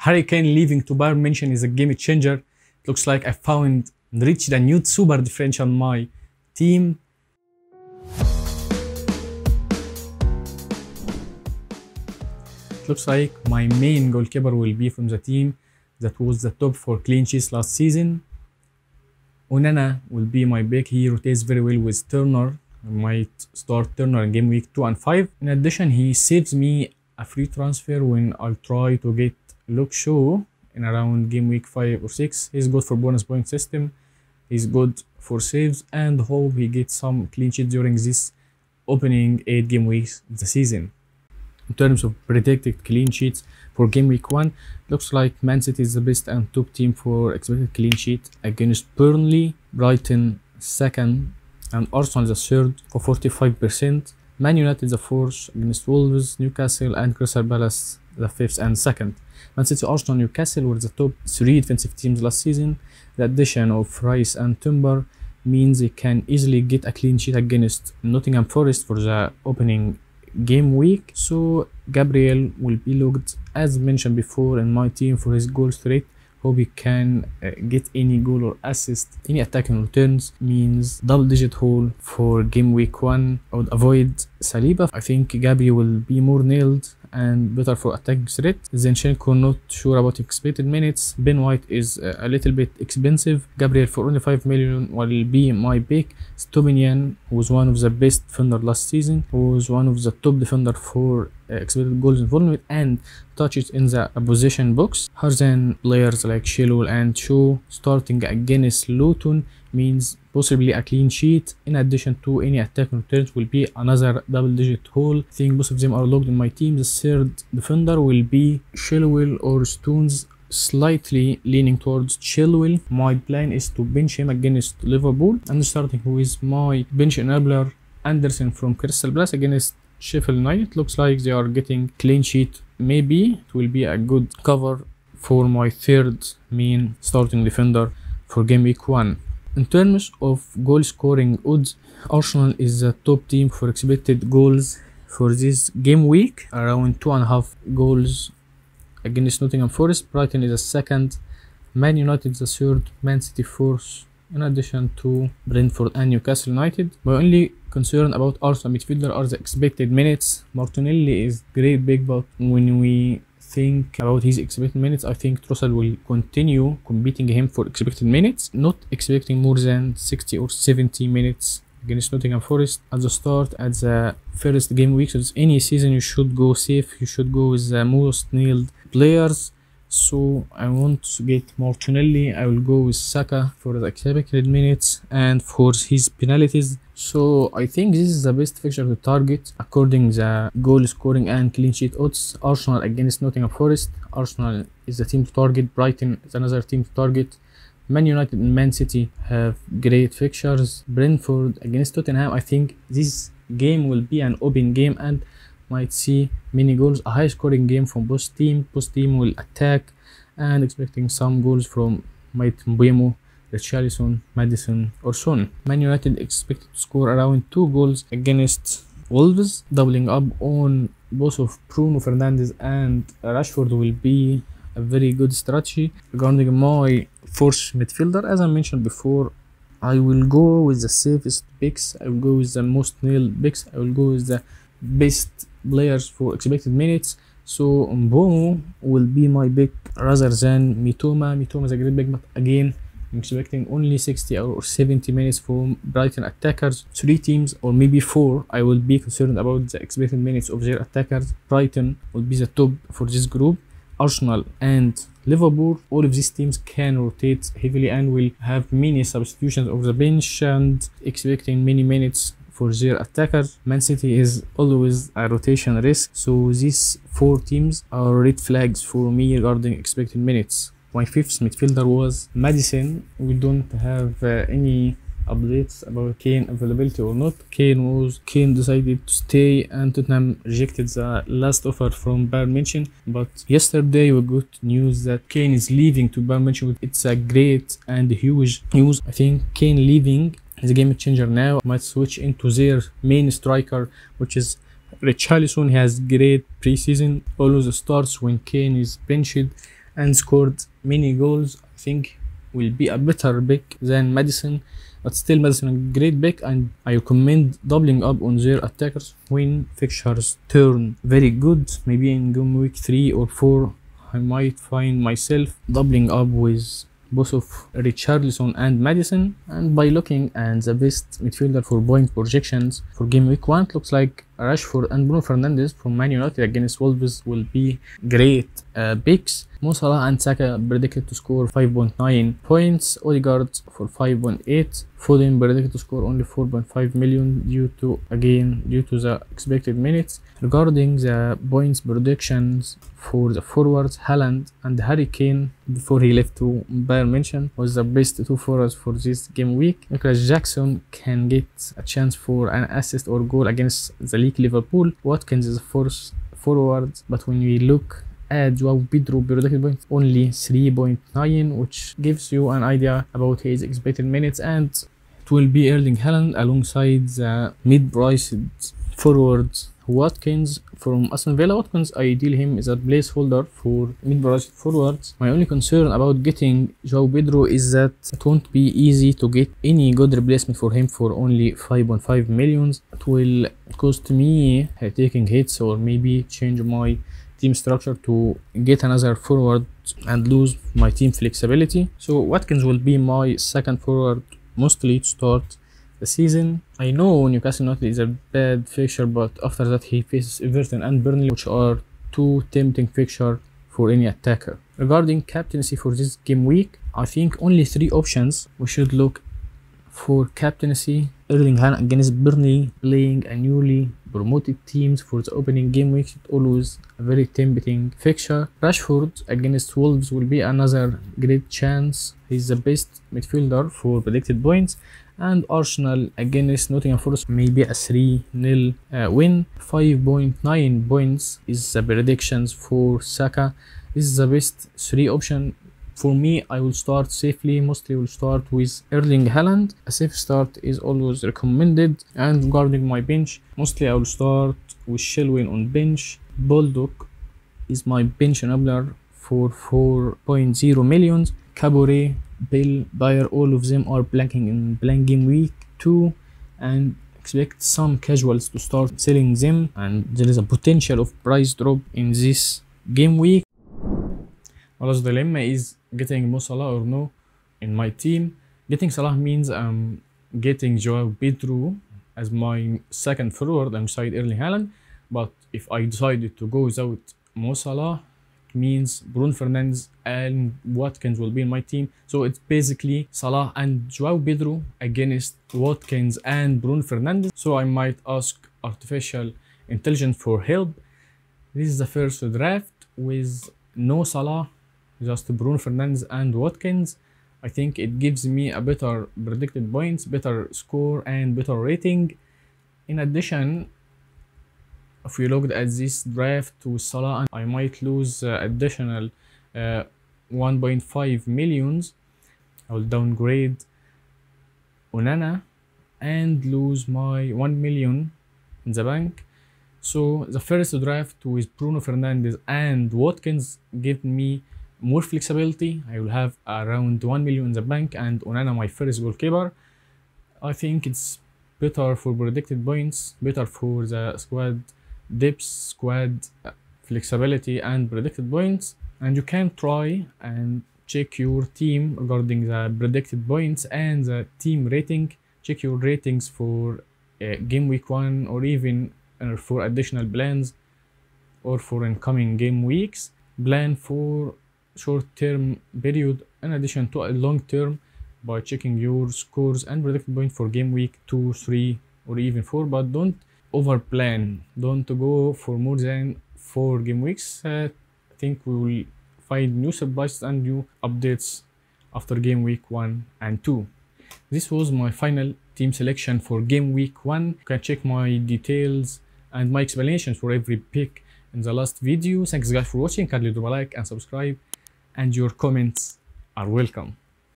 Harry Kane leaving to Bayern Munich is a game changer. It looks like I found and reached a new super differential on my team. It looks like my main goalkeeper will be from the team that was the top for clean sheets last season. Onana will be my pick. He rotates very well with Turner. I might start Turner in game week 2 and 5. In addition, he saves me a free transfer when I'll try to get Luke Shaw in around game week 5 or 6. He's good for bonus point system. He's good for saves, and hope he gets some clean sheets during this opening 8 game weeks of the season. In terms of predicted clean sheets for game week 1, looks like Man City is the best and top team for expected clean sheet against Burnley, Brighton second, and Arsenal is the third for 45%. Man United is the fourth against Wolves, Newcastle, and Crystal Palace the fifth and second. Man City, Arsenal, Newcastle were the top 3 defensive teams last season. The addition of Rice and Timber means they can easily get a clean sheet against Nottingham Forest for the opening game week. So Gabriel will be looked, as mentioned before, in my team for his goal threat. Hope he can get any goal or assist. Any attacking returns means double-digit haul for game week 1. I would avoid Saliba. I think Gabriel will be more nailed and better for attacking threat. Zinchenko, not sure about expected minutes. Ben White is a little bit expensive. Gabriel for only 5 million will be my pick. Stubinian, who was one of the best defender last season, who was one of the top defender for expected goals involvement and touches in the opposition box. Harzan players like Chilwell and Shaw starting against Luton means possibly a clean sheet. In addition to any attacking returns will be another double-digit haul. I think both of them are locked in my team. The third defender will be Chilwell or Stones, slightly leaning towards Chilwell. My plan is to bench him against Liverpool and starting with my bench enabler Anderson from Crystal Palace against Sheffield United. Looks like they are getting clean sheet. Maybe it will be a good cover for my third main starting defender for game week 1. In terms of goal scoring odds, Arsenal is the top team for expected goals for this game week, around 2.5 goals against Nottingham Forest. Brighton is the second, Man United is the third, Man City fourth, in addition to Brentford and Newcastle United. My only concern about Arsenal midfielder are the expected minutes. Martinelli is great big, but when we think about his expected minutes, I think Trossard will continue competing him for expected minutes, not expecting more than 60 or 70 minutes against Nottingham Forest at the start. At the first game week of any season, you should go safe. You should go with the most nailed players. So I want to get Martinelli. I will go with Saka for the expected minutes and for his penalties. So I think this is the best fixture to target according to the goal scoring and clean sheet odds. Arsenal against Nottingham Forest. Arsenal is the team to target. Brighton is another team to target. Man United and Man City have great fixtures. Brentford against Tottenham. I think this game will be an open game and might see many goals, a high scoring game from both teams. Both teams will attack and expecting some goals from Mbeumo, Richarlison, Maddison or Son. Man United expected to score around 2 goals against Wolves. Doubling up on both of Bruno Fernandes and Rashford will be a very good strategy. Regarding my fourth midfielder, as I mentioned before, I will go with the safest picks. I will go with the most nailed picks. I will go with the best players for expected minutes. So Mbeumo will be my pick rather than Mitoma. Mitoma is a great pick, but again I'm expecting only 60 or 70 minutes from Brighton attackers. 3 teams or maybe 4 I will be concerned about the expected minutes of their attackers. Brighton will be the top for this group. Arsenal and Liverpool, all of these teams can rotate heavily and will have many substitutions of the bench and expecting many minutes for their attackers. Man City is always a rotation risk, so these 4 teams are red flags for me regarding expected minutes. My fifth midfielder was Maddison. We don't have any updates about Kane availability or not. Kane decided to stay and Tottenham rejected the last offer from Bayern Munich, but yesterday we got news that Kane is leaving to Bayern Munich. It's a great and huge news. I think Kane leaving is a game changer now. Might switch into their main striker, which is Richarlison. He has great preseason, always starts when Kane is benched, and scored many goals, I think will be a better pick than Madison. But still, Madison a great pick, and I recommend doubling up on their attackers when fixtures turn very good. Maybe in game week 3 or 4, I might find myself doubling up with both of Richarlison and Madison. And by looking at the best midfielder for point projections for game week 1, it looks like Rashford and Bruno Fernandes from Man United against Wolves will be great picks. Mo Salah and Saka predicted to score 5.9 points, Odegaard for 5.8, Foden predicted to score only 4.5 million due to the expected minutes. Regarding the points predictions for the forwards, Haaland and Harry Kane before he left to Bayern Munich was the best two forwards for this game week. Nicholas Jackson can get a chance for an assist or goal against the league Liverpool. Watkins is the fourth forward, but when we look at João Pedro predicted points only 3.9, which gives you an idea about his expected minutes, and it will be Erling Haaland alongside the mid-priced forwards Watkins from Aston Villa. Watkins, I deal him as a placeholder for mid-priced forwards. My only concern about getting João Pedro is that it won't be easy to get any good replacement for him for only 5.5 million. It will cost me taking hits or maybe change my team structure to get another forward and lose my team flexibility. So Watkins will be my second forward mostly to start the season. I know Newcastle United is a bad fixture, but after that he faces Everton and Burnley, which are two tempting fixtures for any attacker. Regarding captaincy for this game week, I think only 3 options we should look for captaincy. Erling Haaland against Burnley, playing a newly promoted teams for the opening game week, it's always a very tempting fixture. Rashford against Wolves will be another great chance. He's the best midfielder for predicted points. And Arsenal against Nottingham Forest, maybe a 3-0 win. 5.9 points is the predictions for Saka. This is the best 3 option. For me, I will start safely. Mostly will start with Erling Haaland. A safe start is always recommended. And regarding my bench, mostly I will start with Chilwell on bench. Baldock is my bench enabler for 4.0 million. Cabaret, Bill, Bayer, all of them are blanking in blank game week 2, and expect some casuals to start selling them, and there is a potential of price drop in this game week. Allah's dilemma is getting Mo Salah or no in my team. Getting Salah means I'm getting João Pedro as my second forward alongside Erling Haaland, but if I decided to go without Mo Salah, means Bruno Fernandes and Watkins will be in my team. So it's basically Salah and João Pedro against Watkins and Bruno Fernandes. So I might ask artificial intelligence for help. This is the first draft with no Salah, just Bruno Fernandes and Watkins. I think it gives me a better predicted points, better score and better rating. In addition, if we looked at this draft with Salah, I might lose additional 1.5 million. I will downgrade Onana and lose my 1 million in the bank. So the first draft with Bruno Fernandes and Watkins gave me more flexibility. I will have around 1 million in the bank and Onana my first goalkeeper. I think it's better for predicted points, better for the squad depth, squad flexibility and predicted points. And you can try and check your team regarding the predicted points and the team rating. Check your ratings for game week 1 or even for additional plans or for incoming game weeks. Plan for short-term period in addition to a long-term by checking your scores and predicted point for game week 2, 3 or even 4, but don't over plan. Don't go for more than 4 game weeks. I think we will find new surprises and new updates after game week 1 and 2. This was my final team selection for game week 1. You can check my details and my explanations for every pick in the last video. Thanks guys for watching. Kindly do a like and subscribe, and your comments are welcome.